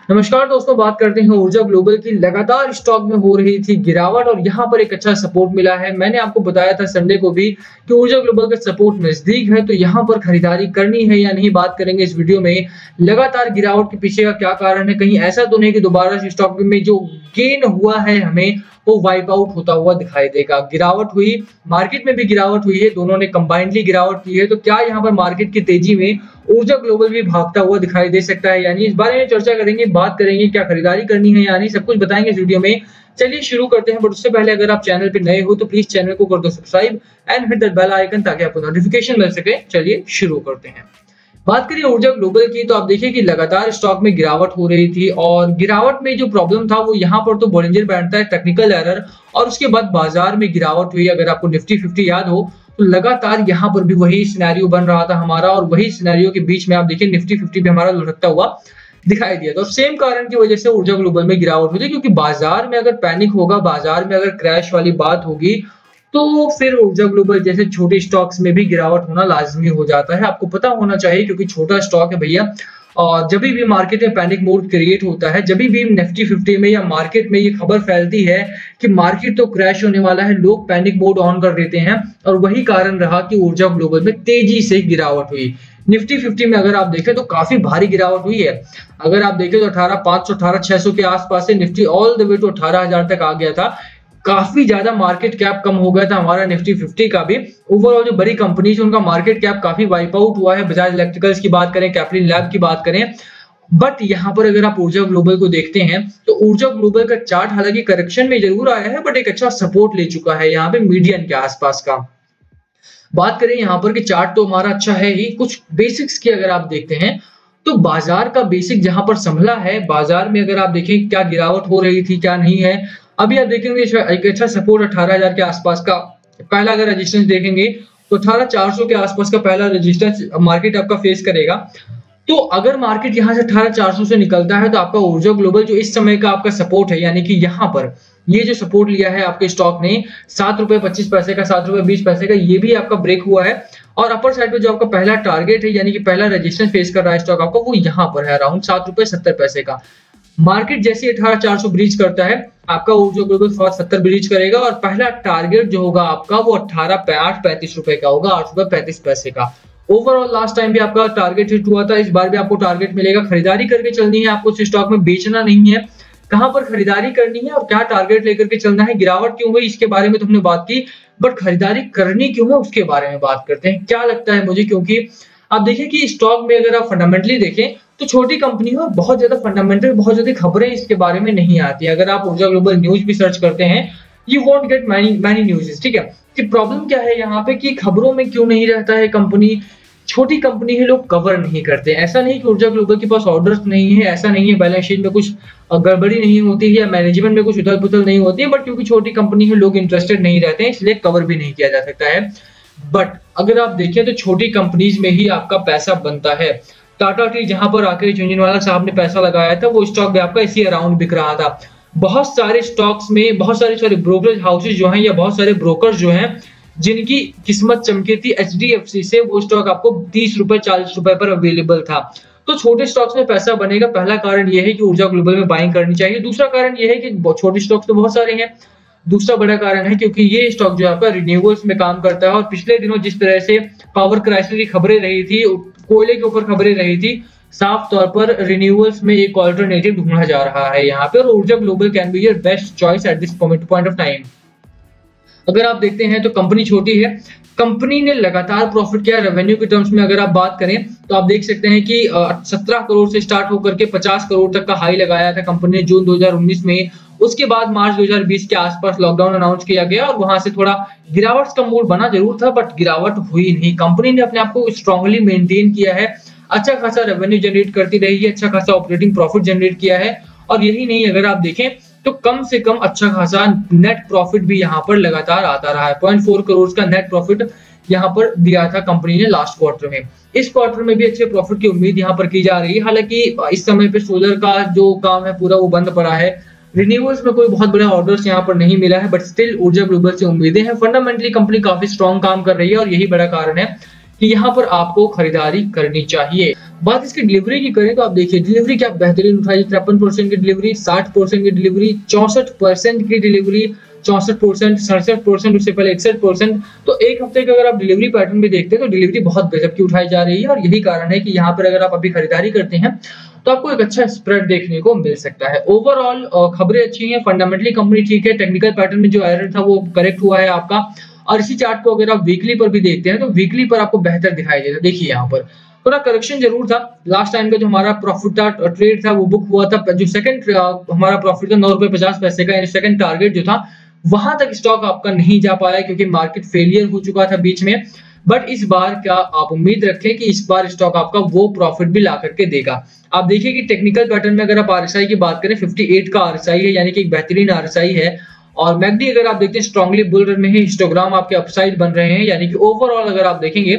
नमस्कार दोस्तों, बात करते हैं ऊर्जा ग्लोबल की। लगातार स्टॉक में हो रही थी गिरावट और यहां पर एक अच्छा सपोर्ट मिला है। मैंने आपको बताया था संडे को भी कि ऊर्जा ग्लोबल का सपोर्ट नजदीक है, तो यहां पर खरीदारी करनी है या नहीं, बात करेंगे इस वीडियो में। लगातार गिरावट के पीछे का क्या कारण है, कहीं ऐसा तो नहीं कि दोबारा से स्टॉक में जो गेन हुआ है हमें वो वाइप आउट होता हुआ दिखाई देगा। गिरावट हुई, मार्केट में भी गिरावट हुई है, दोनों ने कंबाइंडली गिरावट की है। तो क्या यहाँ पर मार्केट की तेजी में ऊर्जा ग्लोबल भी भागता हुआ दिखाई दे सकता है, यानी इस बारे में चर्चा करेंगे, बात करेंगे क्या खरीदारी करनी है या नहीं, सब कुछ बताएंगे इस वीडियो में। चलिए शुरू करते हैं, बट उससे पहले अगर आप चैनल पे नए हो तो प्लीज चैनल को कर दो subscribe and hit the bell icon ताकि आपको नोटिफिकेशन मिल सके। चलिए शुरू करते हैं। बात करिए ऊर्जा ग्लोबल की, तो आप देखिए कि लगातार स्टॉक में गिरावट हो रही थी और गिरावट में जो प्रॉब्लम था वो यहाँ पर तो बॉलिंजर बैंड था, टेक्निकल एरर, और उसके बाद बाजार में गिरावट हुई। अगर आपको निफ्टी 50 याद हो तो लगातार यहाँ पर भी वही सिनेरियो बन रहा था हमारा, और वही सिनेरियो के बीच में आप देखिए निफ्टी 50 भी हमारा लुढ़कता हुआ दिखाई दिया था। और सेम कारण की वजह से ऊर्जा ग्लोबल में गिरावट हुई थी, क्योंकि बाजार में अगर पैनिक होगा, बाजार में अगर क्रैश वाली बात होगी तो फिर ऊर्जा ग्लोबल जैसे छोटे स्टॉक्स में भी गिरावट होना लाजमी हो जाता है। आपको पता होना चाहिए, क्योंकि छोटा स्टॉक है भैया। और जब भी मार्केट में पैनिक मोड क्रिएट होता है, जब भी निफ्टी 50 में या मार्केट में ये खबर फैलती है कि मार्केट तो क्रैश होने वाला है, लोग पैनिक मोड ऑन कर देते हैं, और वही कारण रहा कि ऊर्जा ग्लोबल में तेजी से गिरावट हुई। निफ्टी 50 में अगर आप देखें तो काफी भारी गिरावट हुई है। अगर आप देखें तो 18,500 18,600 के आसपास से Nifty all the way to 18,000 तक आ गया था। काफी ज्यादा मार्केट कैप कम हो गया था हमारा निफ्टी 50 का भी। ओवरऑल जो बड़ी कंपनी है उनका मार्केट कैप काफी वाइप आउट हुआ है। बजाज इलेक्ट्रिकल्स की बात करें, कैप्लिन लैब की बात करें, बट यहाँ पर अगर आप ऊर्जा ग्लोबल को देखते हैं तो ऊर्जा ग्लोबल का चार्ट हालांकि करेक्शन में जरूर आया है, बट एक अच्छा सपोर्ट ले चुका है यहाँ पे मीडियन के आसपास का। बात करें यहाँ पर कि चार्ट तो हमारा अच्छा है ही, कुछ बेसिक्स की अगर आप देखते हैं तो बाजार का बेसिक जहां पर संभला है, बाजार में अगर आप देखें क्या गिरावट हो रही थी क्या नहीं है। अभी आप देखेंगे एक अच्छा सपोर्ट 18,000 के आसपास का पहला अगर रेजिस्टेंस देखेंगे तो 18,400 के आसपास का पहला रेजिस्टेंस मार्केट आपका फेस करेगा। तो अगर मार्केट यहाँ से 18,400 से निकलता है तो आपका ऊर्जा ग्लोबल जो इस समय का आपका सपोर्ट है, यानी कि यहाँ पर ये जो सपोर्ट लिया है आपके स्टॉक ने ₹7.25 का, ₹7.20 का, ये भी आपका ब्रेक हुआ है। और अपर साइड पे जो आपका पहला टारगेट है, यानी कि पहला रेजिस्टेंस फेस कर रहा है स्टॉक आपको, वो यहाँ पर है अराउंड ₹7.70 का। मार्केट जैसे 18,400 ब्रीच करता है, आपका ऊर्जा ग्लोबल 70 ब्रीच करेगा, और पहला टारगेट जो होगा आपका वो 835 रुपए का होगा, ₹8.35 का। ओवरऑल लास्ट टाइम भी आपका टारगेट हिट हुआ था, इस बार भी आपको टारगेट मिलेगा। खरीदारी करके चलनी है आपको, स्टॉक में बेचना नहीं है। कहां पर खरीदारी करनी है और क्या टारगेट लेकर के चलना है, गिरावट क्यों हुई इसके बारे में तो हमने बात की, बट खरीदारी करनी क्यों है उसके बारे में बात करते हैं। क्या लगता है मुझे, क्योंकि आप देखिए कि स्टॉक में अगर आप फंडामेंटली देखें तो छोटी कंपनी है और बहुत ज्यादा फंडामेंटल, बहुत ज्यादा खबरें इसके बारे में नहीं आती। अगर आप ऊर्जा ग्लोबल न्यूज भी सर्च करते हैं, you won't get many news. ठीक है, कि प्रॉब्लम क्या है यहाँ पे कि खबरों में क्यों नहीं रहता है। कंपनी छोटी कंपनी है, लोग कवर नहीं करते। ऐसा नहीं कि ऊर्जा ग्लोबल के पास ऑर्डर्स नहीं है, ऐसा नहीं है बैलेंस शीट में कुछ गड़बड़ी नहीं होती है या मैनेजमेंट में कुछ उथल पुथल नहीं होती है, बट क्योंकि छोटी कंपनी है लोग इंटरेस्टेड नहीं रहते हैं, इसलिए कवर भी नहीं किया जा सकता है। बट अगर आप देखें तो छोटी कंपनीज में ही आपका पैसा बनता है। टाटा टी जहां पर आकर झुंझुनवाला साहब ने पैसा लगाया था, वो स्टॉक भी आपका इसी अराउंड बिक रहा था। बहुत सारे स्टॉक्स में बहुत सारे ब्रोकरेज हाउसेज जो हैं या बहुत सारे ब्रोकर्स जो हैं जिनकी किस्मत चमकी थी HDFC से, वो स्टॉक आपको 30 रुपए 40 रुपए पर अवेलेबल था। तो छोटे स्टॉक्स में पैसा बनेगा। पहला कारण यह है कि ऊर्जा ग्लोबल में बाइंग करनी चाहिए। दूसरा कारण यह है कि छोटे स्टॉक्स तो बहुत सारे हैं। दूसरा बड़ा कारण है क्योंकि ये स्टॉक जो है आपका रिन्यूएबल्स में काम करता है, और पिछले दिनों जिस तरह से पावर क्राइसिस की खबरें रही थी, कोयले के ऊपर खबरें रही थी, साफ तौर पर रिन्यूएबल्स में एक ऑल्टरनेटिव ढूंढा जा रहा है यहाँ पे, और ऊर्जा global can be your best choice at this point of time. अगर आप देखते हैं तो कंपनी छोटी है, कंपनी ने लगातार प्रॉफिट किया। रेवेन्यू के टर्म्स में अगर आप बात करें तो आप देख सकते हैं कि 17 करोड़ से स्टार्ट होकर के 50 करोड़ तक का हाई लगाया था कंपनी ने जून 2019 में। उसके बाद मार्च 2020 के आसपास लॉकडाउन अनाउंस किया गया और वहां से थोड़ा गिरावट का मूड बना जरूर था, बट गिरावट हुई नहीं। कंपनी ने अपने आप को स्ट्रांगली मेंटेन किया है, अच्छा खासा रेवेन्यू जनरेट करती रही है, अच्छा खासा ऑपरेटिंग प्रॉफिट जनरेट किया है। और यही नहीं, अगर आप देखें तो कम से कम अच्छा खासा नेट प्रॉफिट भी यहाँ पर लगातार आता रहा है। 0.4 करोड़ का नेट प्रॉफिट यहाँ पर दिया था कंपनी ने लास्ट क्वार्टर में। इस क्वार्टर में भी अच्छे प्रॉफिट की उम्मीद यहाँ पर की जा रही है। हालांकि इस समय पे सोलर का जो काम है पूरा वो बंद पड़ा है, रिन्यूएबल्स में कोई बहुत बड़ा ऑर्डर्स यहाँ पर नहीं मिला है, बट स्टिल ऊर्जा ग्लोबल से उम्मीदें हैं। फंडामेंटली कंपनी काफी स्ट्रॉन्ग काम कर रही है और यही बड़ा कारण है कि यहाँ पर आपको खरीदारी करनी चाहिए। बात इसकी डिलीवरी की करें तो आप देखिए डिलीवरी क्या बेहतरीन उठाई, 53% की डिलीवरी, 60% की डिलीवरी, 64% की डिलीवरी, 64%, 67%, उससे पहले 61%। तो एक हफ्ते का अगर आप डिलीवरी पैटर्न भी देखते हैं तो डिलीवरी बहुत गजब की उठाई जा रही है और यही कारण है कि यहाँ पर अगर आप अभी खरीदारी करते हैं तो आपको एक अच्छा स्प्रेड देखने को मिल सकता है। ओवरऑल खबरें अच्छी हैं, फंडामेंटली कंपनी ठीक है, टेक्निकल पैटर्न में जो एरर था वो करेक्ट हुआ है आपका। और इसी चार्ट को अगर आप वीकली पर भी देखते हैं तो वीकली पर आपको बेहतर दिखाई देता है। देखिए यहाँ पर थोड़ा करेक्शन जरूर था, लास्ट टाइम का जो हमारा प्रॉफिट था, ट्रेड था, वो बुक हुआ था, जो सेकंड हमारा प्रॉफिट था 9 रुपए 50 पैसे का, यानी सेकंड टारगेट जो था वहां तक स्टॉक आपका नहीं जा पाया क्योंकि मार्केट फेलियर हो चुका था बीच में। बट इस बार क्या आप उम्मीद रखें कि इस बार स्टॉक आपका वो प्रॉफिट भी ला करके देगा। आप देखिए कि टेक्निकल पैटर्न में अगर आप आरएसआई की बात करें 58 का आरएसआई है, यानी कि एक बेहतरीन आरएसआई है। और मैकडी अगर आप देखते हैं स्ट्रांगली बुल रन में है, हिस्टोग्राम आपके अपसाइड बन रहे हैं, यानी कि ओवरऑल अगर आप देखेंगे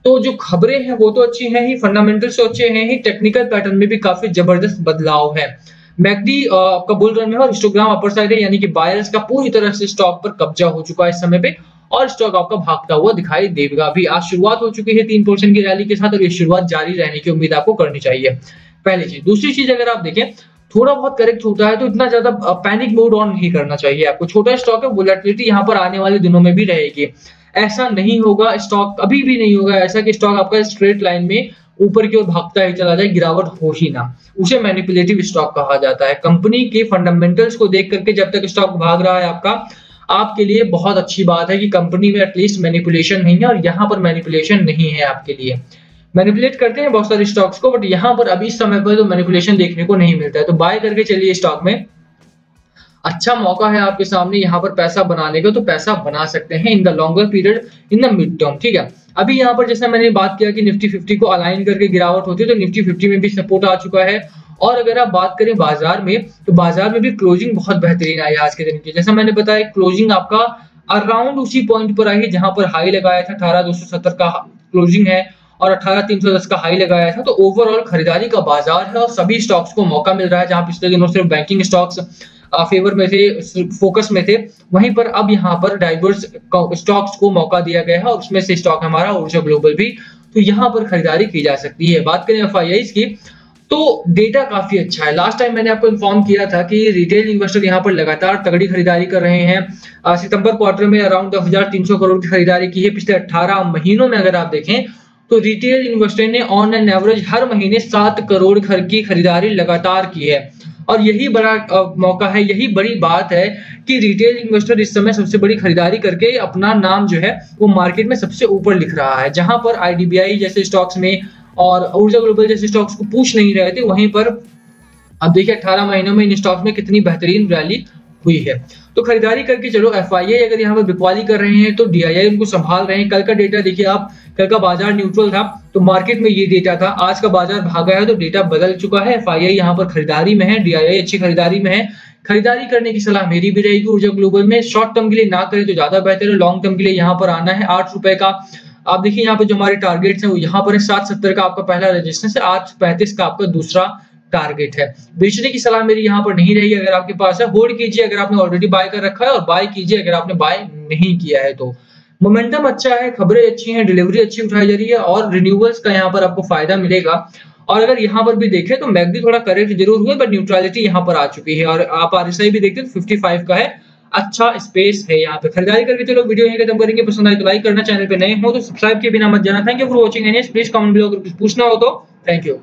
तो जो खबरें हैं वो तो अच्छी हैं ही, फंडामेंटल्स तो अच्छे हैं ही, टेक्निकल पैटर्न में भी काफी जबरदस्त बदलाव है। मैकडी आपका बुल रन में है और हिस्टोग्राम अपर साइड है, यानी कि बायर्स का पूरी तरह से स्टॉक पर कब्जा हो चुका है इस समय पे और स्टॉक आपका भागता हुआ दिखाई देगा। अभी आज शुरुआत हो चुकी है 3% की रैली के साथ और ये शुरुआत जारी रहने की उम्मीद आपको करनी चाहिए, पहली चीज। दूसरी चीज अगर आप देखें थोड़ा बहुत करेक्ट होता है तो इतना ज्यादा पैनिक मोड ऑन नहीं करना चाहिए आपको। छोटा स्टॉक है, वोलेटिलिटी यहाँ पर आने वाले दिनों में भी रहेगी। ऐसा नहीं होगा, स्टॉक कभी भी नहीं होगा ऐसा कि स्टॉक आपका स्ट्रेट लाइन में ऊपर की ओर भागता ही चला जाए, गिरावट हो ही ना। उसे मैनिपुलेटिव स्टॉक कहा जाता है। कंपनी के फंडामेंटल्स को देख करके जब तक स्टॉक भाग रहा है आपका, आपके लिए बहुत अच्छी बात है कि कंपनी में एटलीस्ट मैनिपुलेशन नहीं है और यहाँ पर मैनिपुलेशन नहीं है आपके लिए। मैनिपुलेट करते हैं बहुत सारे स्टॉक्स को, बट यहाँ पर अभी इस समय पर तो मैनिपुलेशन देखने को नहीं मिलता है। तो बाय करके चलिए स्टॉक में, अच्छा मौका है आपके सामने यहाँ पर पैसा बनाने का, तो पैसा बना सकते हैं in the longer period, in the mid term, ठीक है। अभी यहाँ पर जैसा मैंने बात किया कि निफ्टी 50 को अलाइन करके गिरावट होती है, तो निफ्टी 50 में भी सपोर्ट आ चुका है। और अगर आप बात करें बाजार में, तो बाजार में भी क्लोजिंग बहुत बेहतरीन आई आज के दिन की। जैसा मैंने बताया क्लोजिंग आपका अराउंड उसी पॉइंट पर आई है जहां पर हाई लगाया था, 18,270 का क्लोजिंग है और 18,310 का हाई लगाया था। तो ओवरऑल खरीदारी का बाजार है और सभी स्टॉक्स को मौका मिल रहा है। जहां पिछले दिनों सिर्फ बैंकिंग स्टॉक्स फेवर में थे, फोकस में थे, वहीं पर अब यहाँ पर डाइवर्स स्टॉक्स को मौका दिया गया है और उसमें से स्टॉक हमारा ऊर्जा ग्लोबल भी। तो यहाँ पर खरीदारी की जा सकती है। बात करें एफआईआईज की, तो डेटा काफी अच्छा है। लास्ट टाइम मैंने आपको इन्फॉर्म किया था कि रिटेल इन्वेस्टर यहाँ पर लगातार तगड़ी खरीदारी कर रहे हैं। सितंबर क्वार्टर में अराउंड 10,300 करोड़ की खरीदारी की है। पिछले 18 महीनों में अगर आप देखें तो रिटेल इन्वेस्टर ने ऑन एन एवरेज हर महीने 7 करोड़ घर की खरीदारी लगातार की है। और यही बड़ा मौका है, यही बड़ी बात है कि रिटेल इन्वेस्टर इस समय सबसे बड़ी खरीदारी करके अपना नाम जो है वो मार्केट में सबसे ऊपर लिख रहा है। जहां पर आईडीबीआई जैसे स्टॉक्स में और ऊर्जा ग्लोबल जैसे स्टॉक्स को पूछ नहीं रहे थे, वहीं पर अब देखिए 18 महीनों में इन स्टॉक्स में कितनी बेहतरीन रैली हुई है। तो खरीदारी करके चलो। एफआईआई अगर यहाँ पर बिकवाली कर रहे हैं तो डीआईआई उनको संभाल रहे हैं। कल का डेटा देखिए आप, कल का बाजार न्यूट्रल था तो मार्केट में ये डेटा था, आज का बाजार भागा है तो डेटा बदल चुका है। एफआईआई यहाँ पर खरीदारी में है, डीआईआई अच्छी खरीदारी में है। खरीदारी करने की सलाह मेरी भी रहेगी ऊर्जा ग्लोबल में। शॉर्ट टर्म के लिए ना करें तो ज्यादा बेहतर है, लॉन्ग टर्म के लिए यहाँ पर आना है। 8 रुपए का आप देखिए यहाँ पे जो हमारे टारगेट्स हैं वो यहाँ पर है। 770 का आपका पहला रेजिस्टेंस है, 835 का आपका दूसरा टारगेट है। बेचने की सलाह मेरी यहाँ पर नहीं रहेगी। अगर आपके पास है होल्ड कीजिए, अगर आपने ऑलरेडी बाय कर रखा है, और बाय कीजिए अगर आपने बाय नहीं किया है तो। मोमेंटम अच्छा है, खबरें अच्छी हैं, डिलीवरी अच्छी उठाई जा रही है और रिन्यूअल्स का यहाँ पर आपको फायदा मिलेगा। और अगर यहाँ पर भी देखें तो मैकडी थोड़ा करेक्ट जरूर हुआ, बट न्यूट्रलिटी यहाँ पर आ चुकी है। और आप आरएसआई भी देखते हैं 55 का है, अच्छा स्पेस है यहाँ पे। खरीदारी करके चलो। वीडियो यहीं खत्म करेंगे। पसंद आए तो लाइक करना, चैनल पे नए हो तो सब्सक्राइब किए बिना मत जाना। Thank you for watching anyways. Please comment below अगर कुछ पूछना हो तो। Thank you.